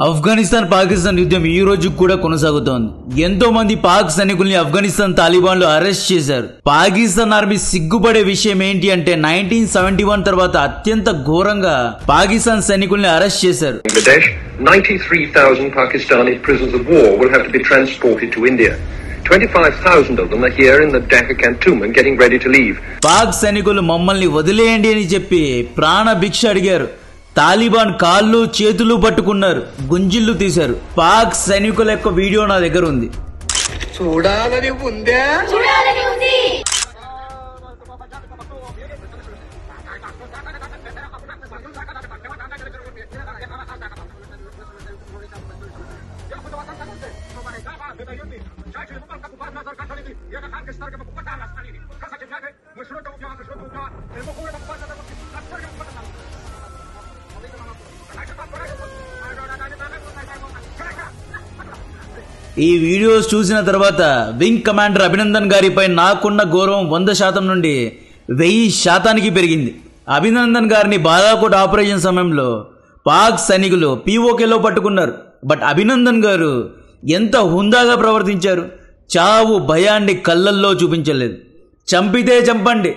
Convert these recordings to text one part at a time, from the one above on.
ఆఫ్ఘనిస్తాన్ పాకిస్తాన్ యుద్ధం ఈ రోజు కూడా కొనసాగుతోంది. ఎంతో మంది పాక్ సైనికుల్ని ఆఫ్ఘనిస్తాన్ తాలిబాన్లు అరెస్ట్ చేశారు. పాకిస్తాన్ ఆర్మీ సిగ్గుపడే విషయం ఏంటి అంటే 1971 తర్వాత అత్యంత ఘోరంగా పాకిస్తాన్ సైనికుల్ని అరెస్ట్ చేశారు. 93,000 Pakistani prisoners of war will have to be transported to India. 25,000 of them are here in the Dhaka cantonment getting ready to leave. Pak సైనికులు మమ్మల్ని వదిలేయండి అని చెప్పి ప్రాణ భిక్ష అడిగారు. తాలిబాన్ కాళ్ళు చేతులు పట్టుకున్నారు, గుంజిళ్లు తీశారు. పాక్ సైనికుల యొక్క వీడియో నా దగ్గర ఉంది. చూడాలని ఉందే. ఈ వీడియోస్ చూసిన తర్వాత వింగ్ కమాండర్ అభినందన్ గారిపై నాకున్న గౌరవం 100% నుండి 1000% పెరిగింది. అభినందన్ గారిని బాలాకోట్ ఆపరేషన్ సమయంలో పాక్ సైనికులు పీఓకేలో పట్టుకున్నారు. బట్ అభినందన్ గారు ఎంత హుందాగా ప్రవర్తించారు. చావు భయాన్ని కళ్ళల్లో చూపించలేదు. చంపితే చంపండి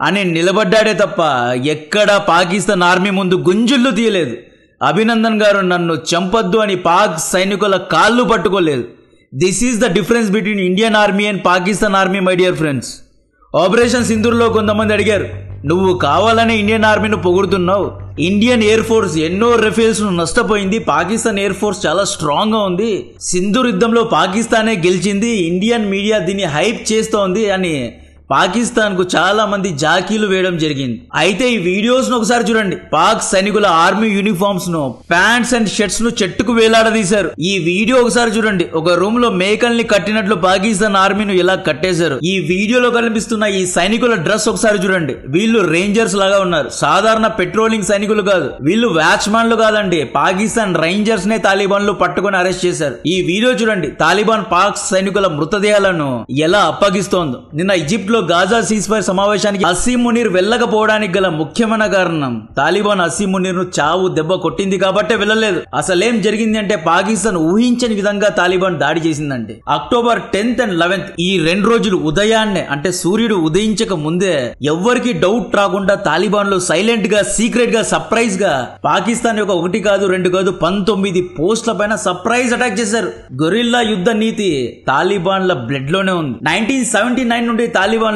అని నిలబడ్డాడే తప్ప ఎక్కడా పాకిస్తాన్ ఆర్మీ ముందు గుంజుళ్ళు తీయలేదు. అభినందన్ గారు నన్ను చంపొద్దు అని పాక్ సైనికుల కాళ్ళు పట్టుకోలేదు. This is the difference between Indian army and Pakistan army, my dear friends. Operation సింధూర్లో కొంతమంది అడిగారు, నువ్వు కావాలనే ఇండియన్ ఆర్మీని పొగుడుతున్నావు. ఇండియన్ ఎయిర్ ఫోర్స్ ఎన్నో రైఫిల్స్ ను నష్టపోయింది, పాకిస్తాన్ ఎయిర్ ఫోర్స్ చాలా స్ట్రాంగ్ గా ఉంది, సింధూర్ యుద్ధంలో పాకిస్తానే గెలిచింది, ఇండియన్ మీడియా దీన్ని హైప్ చేస్తోంది అని పాకిస్తాన్ కు చాలా మంది జాకీలు వేయడం జరిగింది. అయితే ఈ వీడియోస్ ను ఒకసారి చూడండి. పాక్ సైనికుల ఆర్మీ యూనిఫామ్స్ ను, ప్యాంట్స్ అండ్ షర్ట్స్ ను చెట్టుకు వేలాడదీశారు. ఈ వీడియో ఒకసారి చూడండి. ఒక రూమ్ లో మేకల్ని కట్టినట్లు పాకిస్తాన్ ఆర్మీను ఇలా కట్టేశారు. ఈ వీడియోలో కనిపిస్తున్న ఈ సైనికుల డ్రెస్ ఒకసారి చూడండి. వీళ్ళు రేంజర్స్ లాగా ఉన్నారు. సాధారణ పెట్రోలింగ్ సైనికులు కాదు, వీళ్ళు వాచ్మాన్లు కాదండి. పాకిస్తాన్ రేంజర్స్ నే తాలిబాన్లు పట్టుకుని అరెస్ట్ చేశారు. ఈ వీడియో చూడండి. తాలిబాన్ పాక్ సైనికుల మృతదేహాలను ఎలా అప్పగిస్తోందో. నిన్న ఈజిప్ట్ లో గాజా సీజ్ఫైర్ సమావేశానికి అసీం మునీర్ వెళ్ళకపోవడానికి గల ముఖ్యమైన కారణం తాలిబాన్ అసీం మునీర్ ను చావు దెబ్బ కొట్టింది కాబట్టే వెళ్ళలేదు. అసలేం జరిగింది అంటే పాకిస్తాన్ ఊహించని విధంగా తాలిబాన్ దాడి చేసిందంటే అక్టోబర్ 10th and 11th ఈ 2 రోజులు ఉదయాన్నే అంటే సూర్యుడు ఉదయించక ముందే ఎవ్వరికి డౌట్ రాకుండా తాలిబాన్ లో సైలెంట్ గా సీక్రెట్ గా సర్ప్రైజ్ గా పాకిస్తాన్ యొక్క 1 కాదు 2 కాదు 19 పోస్టుల పైన సర్ప్రైజ్ అటాక్ చేశారు. గొరిల్లా యుద్ధ నీతి తాలిబాన్ల బ్లడ్ లోనే ఉంది. 1979 నుండి తాలిబాన్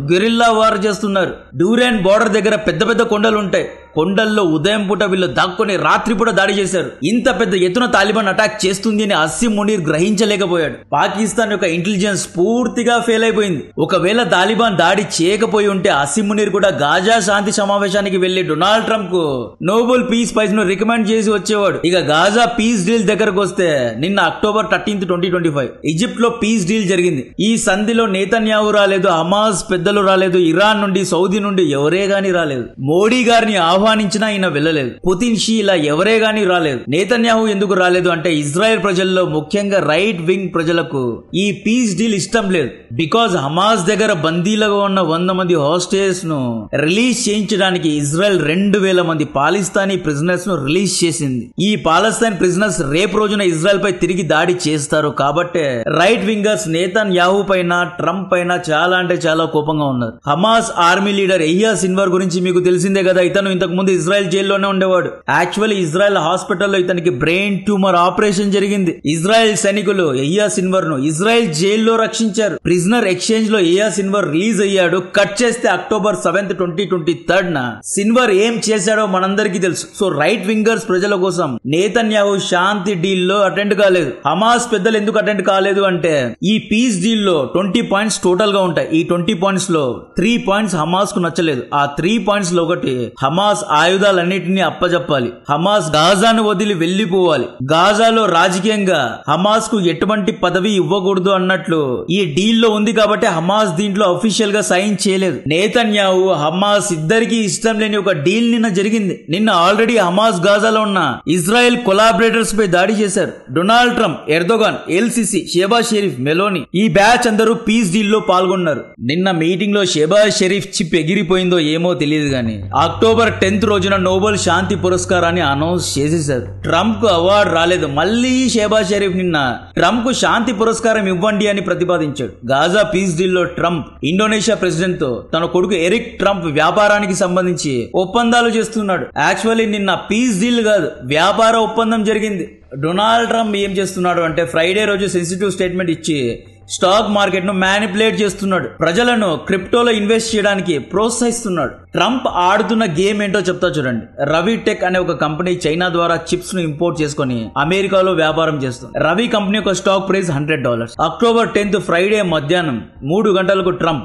గెరిల్లా వార్ చేస్తున్నారు. డ్యూరెన్ బోర్డర్ దగ్గర పెద్ద పెద్ద కొండలు ఉంటాయి. కొండల్లో ఉదయం పూట వీళ్ళు దాక్కుని రాత్రిపూట దాడి చేశారు. ఇంత పెద్ద ఎత్తున తాలిబాన్ అటాక్ చేస్తుంది అని అసీం మునీర్ గ్రహించలేకపోయాడు. పాకిస్తాన్ యొక్క ఇంటెలిజెన్స్ పూర్తిగా ఫెయిల్ అయిపోయింది. ఒకవేళ తాలిబాన్ దాడి చేయకపోయి ఉంటే అసీం మునీర్ కూడా గాజా శాంతి సమావేశానికి వెళ్లి డొనాల్డ్ ట్రంప్ కు నోబెల్ పీస్ ప్రైజ్ ను రికమెండ్ చేసి వచ్చేవాడు. ఇక గాజా పీస్ డీల్ దగ్గరకు వస్తే నిన్న అక్టోబర్ 13th 2025 ఈజిప్ట్ లో పీస్ డీల్ జరిగింది. ఈ సంధిలో నేతన్యాహు రాలేదు, హమాస్ పెద్దలు రాలేదు, ఇరాన్ నుండి సౌదీ నుండి ఎవరే గాని రాలేదు. మోడీ గారిని ఆహ్వానించినా ఈయన వెళ్ళలేదు. పుతిన్ షీ ఇలా ఎవరే గాని రాలేదు. నేతన్యాహు ఎందుకు రాలేదు అంటే ఇజ్రాయెల్ ప్రజల్లో ముఖ్యంగా రైట్ వింగ్ ప్రజలకు ఈ పీస్ డీల్ ఇష్టం లేదు. బికాజ్ హమాస్ దగ్గర బందీలుగా ఉన్న 100 మంది హాస్టేజెస్ ను రిలీజ్ చేయించడానికి ఇజ్రాయెల్ 2000 మంది పాలిస్తానీ ప్రిజనర్స్ ను రిలీజ్ చేసింది. ఈ పాలస్తీన్ ప్రిజనర్స్ రేపు రోజున ఇజ్రాయెల్ పై తిరిగి దాడి చేస్తారు కాబట్టి రైట్ వింగర్స్ నేతన్యాహు పైన ట్రంప్ పైన చాలా అంటే చాలా కోపంగా ఉన్నారు. హమాస్ ఆర్మీ లీడర్ ఎయ్యా సిన్వర్ గురించి మీకు తెలిసిందే కదా. ఇతను ఇంతకు ముందు ఇజ్రాయెల్ జైల్లోనే ఉండేవాడు. యాక్చువల్లీ ఇజ్రాయెల్ హాస్పిటల్లో ఇతనికి బ్రెయిన్ ట్యూమర్ ఆపరేషన్ జరిగింది. ఇజ్రాయెల్ సైనికులు ఎయ్యా సిన్వర్ ను ఇజ్రాయెల్ జైల్లో రక్షించారు. ప్రిజనర్ ఎక్స్చేంజ్ లో ఎయ్యా సిన్వర్ రిలీజ్ అయ్యాడు. కట్ చేస్తే అక్టోబర్ 7th 2023 సిన్వర్ ఏం చేశాడో మనందరికీ తెలుసు. సో రైట్ వింగర్స్ ప్రజల కోసం నేతన్యాహు శాంతి డీల్ లో అటెండ్ కాలేదు. హమాస్ పెద్దలు ఎందుకు అటెండ్ కాలేదు అంటే ఈ పీస్ డీల్ లో 20 పాయింట్స్ టోటల్ గా ఉంటాయి. ఈ 20 పాయింట్స్ లో 3 పాయింట్స్ హమాస్ కు నచ్చలేదు. ఆ 3 పాయింట్స్ లో ఒకటి హమాస్ ఆయుధాలన్నిటినీ అప్పజెప్పాలి. హమాస్ గాజాను వదిలి వెళ్లిపోవాలి. గాజాలో రాజకీయంగా హమాస్ కు ఎటువంటి పదవి ఇవ్వకూడదు అన్నట్లు ఈ డీల్ లో ఉంది కాబట్టి హమాస్ దీంట్లో అఫీషియల్ గా సైన్ చేయలేదు. నేతన్యాహు హమాస్ ఇద్దరికి ఇష్టం లేని ఒక డీల్ నిన్న జరిగింది. నిన్న ఆల్రెడీ హమాస్ గాజాలో ఉన్న ఇజ్రాయెల్ కొలాబరేటర్స్ పై దాడి చేశారు. Donald Trump, Erdogan, LCC, Shehbaz Sharif, Meloni ఈ బ్యాచ్ అందరూ పీస్ డీల్ లో పాల్గొన్నారు. నిన్న మీటింగ్ లో షెహబాజ్ షరీఫ్ చిప్ ఎగిరిపోయిందో ఏమో తెలియదు గానీ అక్టోబర్ 10th రోజున నోబెల్ శాంతి పురస్కారాన్ని అనౌన్స్ చేసేశారు. ట్రంప్ కు అవార్డు రాలేదు. మళ్ళీ షెహబాజ్ షరీఫ్ నిన్న ట్రంప్ కు శాంతి పురస్కారం ఇవ్వండి అని ప్రతిపాదించాడు. గాజా పీస్ డీల్ లో ట్రంప్ ఇండోనేషియా ప్రెసిడెంట్ తో తన కొడుకు ఎరిక్ ట్రంప్ వ్యాపారానికి సంబంధించి ఒప్పందాలు చేస్తున్నాడు. యాక్చువల్లీ నిన్న పీస్ డీల్ కాదు, వ్యాపార ఒప్పందం జరిగింది. డొనాల్డ్ ట్రంప్ ఏం చేస్తున్నాడు అంటే ఫ్రైడే రోజు సెన్సిటివ్ స్టేట్మెంట్ ఇచ్చి స్టాక్ మార్కెట్ ను మ్యానిపులేట్ చేస్తున్నాడు. ప్రజలను క్రిప్టోలో ఇన్వెస్ట్ చేయడానికి ప్రోత్సహిస్తున్నాడు. ట్రంప్ ఆడుతున్న గేమ్ ఏంటో చెప్తా చూడండి. రవి టెక్ అనే ఒక కంపెనీ చైనా ద్వారా చిప్స్ ను ఇంపోర్ట్ చేసుకుని అమెరికాలో వ్యాపారం చేస్తుంది. రవి కంపెనీ యొక్క stock price $100. October 10th Friday మధ్యాహ్నం 3 గంటలకు ట్రంప్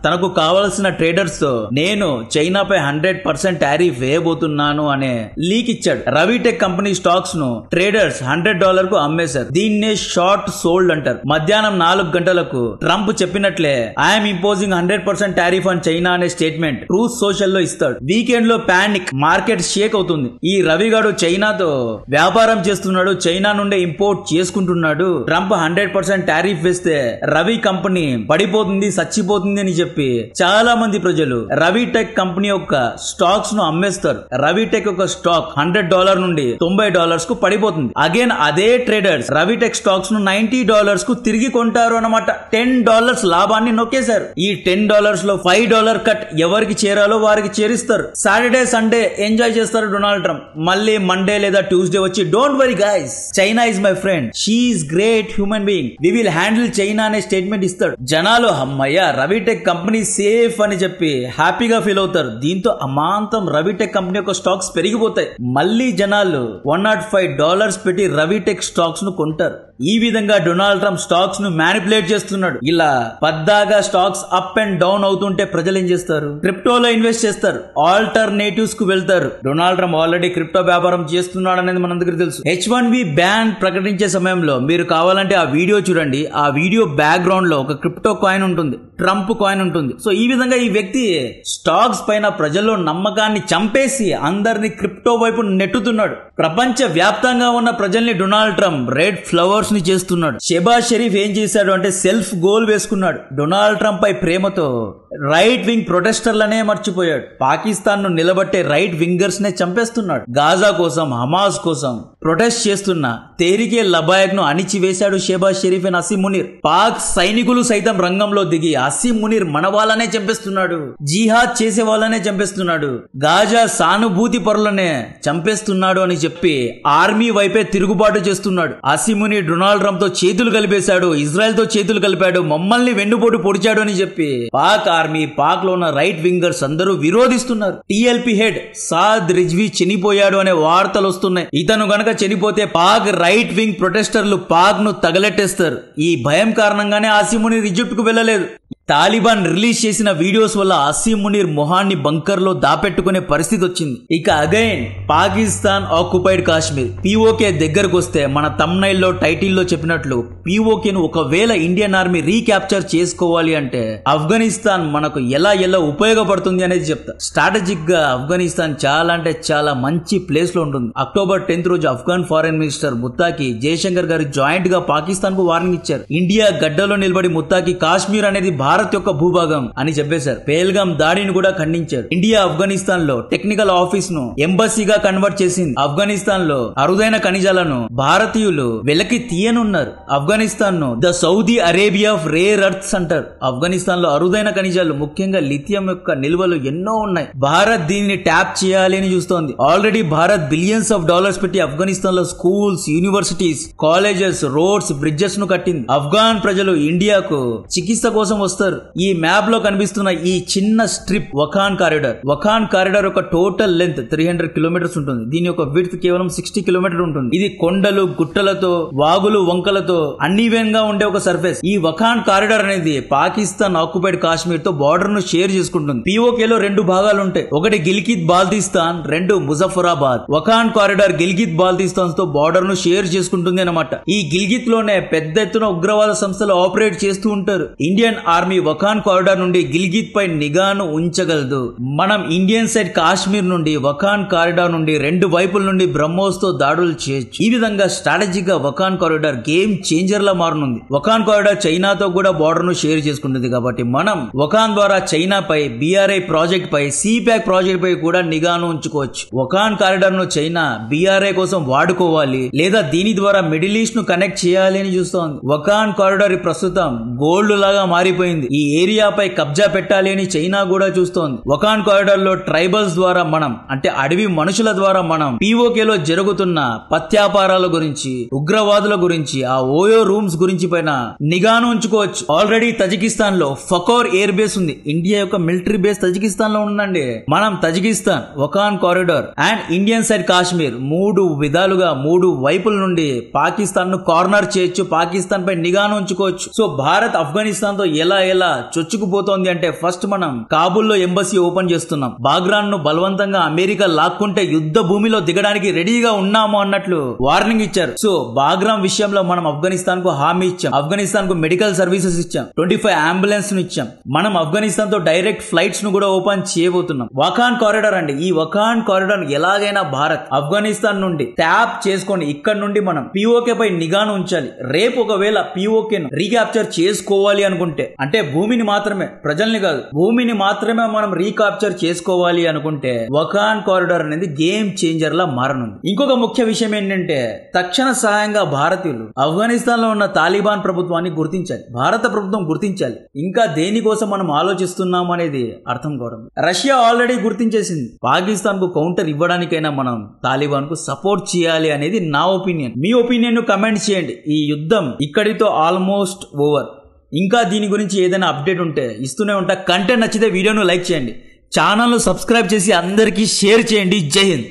తనకు కావలసిన ట్రేడర్స్ తో నేను చైనాపై 100% టారిఫ్ వేయబోతున్నాను అనే లీక్ ఇచ్చాడు. రవి టెక్ కంపెనీ స్టాక్స్ ను ట్రేడర్స్ $100 కు అమ్మేశారు. దీన్నే షార్ట్ సోల్డ్ అంటారు. మధ్యాహ్నం 4 గంటలకు ట్రంప్ చెప్పినట్లే I'm imposing 100% tariff on China అనే స్టేట్మెంట్ ట్రూత్ సోషల్ లో ఇస్తాడు. వీకెండ్ లో పానిక్, మార్కెట్ షేక్ అవుతుంది. ఈ రవిగాడు చైనాతో వ్యాపారం చేస్తున్నాడు, చైనా నుండే ఇంపోర్ట్ చేసుకుంటున్నాడు. ట్రంప్ 100% టారిఫ్ వేస్తే రవి కంపెనీ పడిపోతుంది, చచ్చిపోతుంది అని చెప్పి చాలా మంది ప్రజలు రవి టెక్ కంపెనీ యొక్క స్టాక్స్ ను అమ్మేస్తారు. రవి టెక్ యొక్క స్టాక్ $100 నుండి $90 కు పడిపోతుంది. అగైన్ అదే ట్రేడర్స్ రవి టెక్ స్టాక్స్ ను $90 కు తిరిగి కొంటారు అన్నమాట. $10 లాభాన్ని నొక్కేశారు. ఈ $10 లో $5 కట్ ఎవరికి చేరాలో వారికి చేరిస్తారు. సాటర్డే సండే ఎంజాయ్ చేస్తారు డొనాల్డ్ ట్రంప్. మళ్ళీ మండే లేదా ట్యూస్డే వచ్చి don't worry guys, China is my friend, she is great human being, we will handle China అనే స్టేట్మెంట్ ఇస్తాడు. జనాలు అమ్మయ్య రవి టెక్ కంపెనీ సేఫ్ అని చెప్పి హ్యాపీగా ఫీల్ అవుతారు. దీంతో అమాంతం రవి టెక్ కంపెనీ యొక్క స్టాక్స్ పెరిగిపోతాయి. మళ్ళీ జనాలు $105 పెట్టి రవి టెక్ స్టాక్స్ ను కొంటారు. ఈ విధంగా డొనాల్డ్ ట్రంప్ స్టాక్స్ ను మ్యానిపులేట్ చేస్తున్నాడు. ఇలా పద్దాగా స్టాక్స్ అప్ అండ్ డౌన్ అవుతుంటే ప్రజలు ఏం చేస్తారు? క్రిప్టోలో ఇన్వెస్ట్ చేస్తారు, ఆల్టర్నేటివ్స్ కు వెళ్తారు. డొనాల్డ్ ట్రంప్ ఆల్రెడీ క్రిప్టో వ్యాపారం చేస్తున్నాడు అనేది మనందరికీ తెలుసు. H1B బ్యాన్ ప్రకటించే సమయంలో మీరు కావాలంటే ఆ వీడియో చూడండి. ఆ వీడియో బ్యాక్గ్రౌండ్ లో ఒక క్రిప్టో కాయిన్ ఉంటుంది, ట్రంప్ కాయిన్ ఉంటుంది. సో ఈ విధంగా ఈ వ్యక్తి స్టాక్స్ పైన ప్రజల్లో నమ్మకాన్ని చంపేసి అందరినీ క్రిప్టో వైపు నెట్టుతున్నాడు. ప్రపంచ వ్యాప్తంగా ఉన్న ప్రజల్ని డొనాల్డ్ ట్రంప్ రెడ్ ఫ్లవర్స్ ని చేస్తున్నాడు. షెహబాజ్ షరీఫ్ ఏం చేశాడు అంటే సెల్ఫ్ గోల్ వేసుకున్నాడు. డొనాల్డ్ ట్రంప్ పై ప్రేమతో రైట్ వింగ్ ప్రొటెస్టర్లనే మర్చిపోయాడు. పాకిస్తాన్ ను నిలబట్టే రైట్ వింగర్స్ నే చంపేస్తున్నాడు. గాజా కోసం, హమాస్ కోసం ప్రొటెస్ట్ చేస్తున్న తేరికే లబాయక్ ను అణిచివేశాడు షెహబాజ్ షరీఫ్ అండ్ అసీం మునీర్. పాక్ సైనికులు సైతం రంగంలో దిగి అసీం మునీర్ మన వాళ్ళనే చంపేస్తున్నాడు, జిహాద్ చేసే వాళ్ళనే చంపేస్తున్నాడు, గాజా సానుభూతి పరులనే చంపేస్తున్నాడు అని చెప్పి ఆర్మీ వైపే తిరుగుబాటు చేస్తున్నాడు. అసీం మునీర్ డొనాల్డ్ ట్రంప్ తో చేతులు కలిపేశాడు, ఇజ్రాయెల్ తో చేతులు కలిపాడు, మమ్మల్ని వెన్నుపోటు పొడిచాడు అని చెప్పి పాక్ ఆర్మీ, పాక్ లో ఉన్న రైట్ వింగర్స్ అందరూ విరోధిస్తున్నారు. టీఎల్పీ హెడ్ సాద్ రిజ్వీ చనిపోయాడు అనే వార్తలు వస్తున్నాయి. ఇతను గనక చనిపోతే పాక్ రైట్ వింగ్ ప్రొటెస్టర్లు పాక్ ను తగలెట్టేస్తారు. ఈ భయం కారణంగానే అసీం మునీర్ ఈజిప్ట్ కు వెళ్లలేదు. తాలిబాన్ రిలీజ్ చేసిన వీడియోస్ వల్ల అసీం మునీర్ మొహాన్ని బంకర్ లో దాపెట్టుకునే పరిస్థితి వచ్చింది. ఇక again Pakistan occupied Kashmir PoK దగ్గరకు వస్తే మన తమ్నైల్ లో టైటిల్ లో చెప్పినట్లు పీఓకే ను ఒకవేళ ఇండియన్ ఆర్మీ రీక్యాప్చర్ చేసుకోవాలి అంటే ఆఫ్ఘనిస్తాన్ మనకు ఎలా ఉపయోగపడుతుంది అనేది చెప్తా. స్ట్రాటజిక్ గా ఆఫ్ఘనిస్తాన్ చాలా అంటే చాలా మంచి ప్లేస్ లో ఉంటుంది. అక్టోబర్ 10th రోజు ఆఫ్ఘన్ ఫారెన్ మినిస్టర్ ముత్తాకి జయశంకర్ గారు జాయింట్ గా పాకిస్తాన్ కు వార్నింగ్ ఇచ్చారు. ఇండియా గడ్డలో నిలబడి ముత్తాకి కాశ్మీర్ అనేది భారత్ యొక్క భూభాగం అని చెప్పేశారు. పేల్గాం దాడిని కూడా ఖండించారు. ఇండియా ఆఫ్ఘనిస్తాన్ లో టెక్నికల్ ఆఫీస్ ను ఎంబసీగా కన్వర్ట్ చేసింది. ఆఫ్ఘనిస్తాన్ లో అరుదైన ఖనిజాలను భారతీయులు వెలకి తీయనున్నారు. ఆఫ్ఘనిస్తాన్ ను the Saudi Arabia of rare earth's అంటారు. ఆఫ్ఘనిస్తాన్ లో అరుదైన ఖనిజాలు ముఖ్యంగా లిథియం యొక్క నిల్వలు ఎన్నో ఉన్నాయి. భారత్ దీనిని ట్యాప్ చేయాలి అని చూస్తోంది. Already Bharat billions of dollars పెట్టి ఆఫ్ఘనిస్తాన్ లో schools, universities, colleges, roads, bridges ను కట్టింది. ఆఫ్ఘాన్ ప్రజలు ఇండియాకు చికిత్స కోసం వస్తారు. ఈ మ్యాప్ లో కనిపిస్తున్న ఈ చిన్న స్ట్రిప్ వఖాన్ కారిడార్ యొక్క టోటల్ లెంత్ 300 కిలోమీటర్స్ ఉంటుంది. దీని యొక్క విడ్త్ కేవలం 60 కిలోమీటర్ ఉంటుంది. ఇది కొండలు, గుట్టలతో, వాగులు, వంకలతో అన్ఈవెన్ గా ఉండే ఒక సర్ఫేస్. ఈ వఖాన్ కారిడార్ అనేది పాకిస్తాన్ ఆక్యుపైడ్ కాశ్మీర్ తో బార్డర్ ను షేర్ చేసుకుంటుంది. పీఓకేలో 2 భాగాలు ఉంటాయి. ఒకటి గిల్గిత్ బాల్తిస్తాన్, 2 ముజఫరాబాద్. వఖాన్ కారిడార్ గిల్గిత్ బాల్తిస్తాన్ తో బార్డర్ ను షేర్ చేసుకుంటుంది అన్నమాట. ఈ గిల్గిత్ లోనే పెద్ద ఎత్తున ఉగ్రవాద సంస్థలు ఆపరేట్ చేస్తూ ఉంటారు. ఇండియన్ ఆర్మీ వఖాన్ కారిడార్ నుండి గిల్గిత్ పై నిఘాను ఉంచగలదు. మనం ఇండియన్ సైడ్ కాశ్మీర్ నుండి వఖాన్ కారిడార్ నుండి రెండు వైపుల నుండి బ్రహ్మోస్ తో దాడులు చేయొచ్చు. ఈ విధంగా స్ట్రాటజిక్ గా వఖాన్ కారిడార్ గేమ్ చేంజర్ లా మారనుంది. వఖాన్ కారిడార్ చైనాతో కూడా బార్డర్ ను షేర్ చేసుకుంటుంది కాబట్టి మనం వఖాన్ ద్వారా చైనా పై, BRI ప్రాజెక్ట్ పై, CPAC ప్రాజెక్ట్ పై కూడా నిఘాను ఉంచుకోవచ్చు. వఖాన్ కారిడార్ ను చైనా BRI కోసం వాడుకోవాలి లేదా దీని ద్వారా మిడిల్ ఈస్ట్ ను కనెక్ట్ చేయాలి అని చూస్తోంది. వఖాన్ కారిడార్ ప్రస్తుతం గోల్డ్ లాగా మారిపోయింది. ఈ ఏరియాపై కబ్జా పెట్టాలి అని చైనా కూడా చూస్తోంది. వఖాన్ కారిడార్ లో ట్రైబల్స్ ద్వారా మనం అంటే అడవి మనుషుల ద్వారా మనం POK లో జరుగుతున్న పత్యాపారాల గురించి, ఉగ్రవాదుల గురించి, ఆ ఓయో రూమ్స్ గురించి పైన నిఘాను ఉంచుకోవచ్చు. ఆల్రెడీ తజికిస్తాన్ లో ఫకోర్ ఎయిర్ బేస్ ఉంది. ఇండియా యొక్క మిలిటరీ బేస్ తజికిస్తాన్ లో ఉందండి. మనం Tajikistan, Wakhan corridor and Indian side Kashmir మూడు విధాలుగా మూడు వైపుల నుండి పాకిస్తాన్ ను కార్నర్ చేయొచ్చు. పాకిస్తాన్ పై నిఘాను ఉంచుకోవచ్చు. సో భారత్ ఆఫ్ఘనిస్తాన్ తో ఎలా చొచ్చుకుపోతోంది అంటే ఫస్ట్ మనం కాబూల్లో ఎంబసీ ఓపెన్ చేస్తున్నాం. బాగ్రాన్ ను బలవంతంగా అమెరికా లాక్కుంటే యుద్ధ భూమిలో దిగడానికి రెడీగా ఉన్నాము అన్నట్లు వార్నింగ్ ఇచ్చారు. సో బాగ్రామ్ విషయంలో మనం ఆఫ్ఘనిస్తాన్ కు హామీ ఇచ్చాం. ఆఫ్ఘనిస్తాన్ కు మెడికల్ సర్వీసెస్ ఇచ్చాం. 25 అంబులెన్స్ ను ఇచ్చాం. మనం ఆఫ్ఘనిస్తాన్ తో డైరెక్ట్ ఫ్లైట్స్ ను కూడా ఓపెన్ చేయబోతున్నాం. వఖాన్ కారిడార్ అండి. ఈ వఖాన్ కారిడార్ ఎలాగైనా భారత్ ఆఫ్ఘనిస్తాన్ నుండి ట్యాప్ చేసుకొని ఇక్కడ నుండి మనం POK పై నిఘాను ఉంచాలి. రేపు ఒకవేళ POK ను రీక్యాప్చర్ చేసుకోవాలి అనుకుంటే, అంటే భూమిని మాత్రమే, ప్రజల్ని కాదు, భూమిని మాత్రమే మనం రీక్యాప్చర్ చేసుకోవాలి అనుకుంటే వఖాన్ కారిడార్ అనేది గేమ్ చేంజర్ లా మారనుంది. ఇంకొక ముఖ్య విషయం ఏంటంటే తక్షణ సహాయంగా భారతీయులు ఆఫ్ఘనిస్తాన్ లో ఉన్న తాలిబాన్ ప్రభుత్వాన్ని గుర్తించాలి. భారత ప్రభుత్వం గుర్తించాలి. ఇంకా దేనికోసం మనం ఆలోచిస్తున్నాం అనేది అర్థం కావడం. Russia already గుర్తించేసింది. పాకిస్తాన్ కు కౌంటర్ ఇవ్వడానికైనా మనం తాలిబాన్ కు సపోర్ట్ చేయాలి అనేది నా ఒపీనియన్. మీ ఒపీనియన్ ను కమెంట్ చేయండి. ఈ యుద్ధం ఇక్కడితో ఆల్మోస్ట్ ఓవర్. ఇంకా దీని గురించి ఏదైనా అప్డేట్ ఉంటే ఇస్తూనే ఉంటా. కంటెంట్ నచ్చితే వీడియోను లైక్ చేయండి. ఛానల్ ను సబ్స్క్రైబ్ చేసి అందరికీ షేర్ చేయండి. జై హింద్.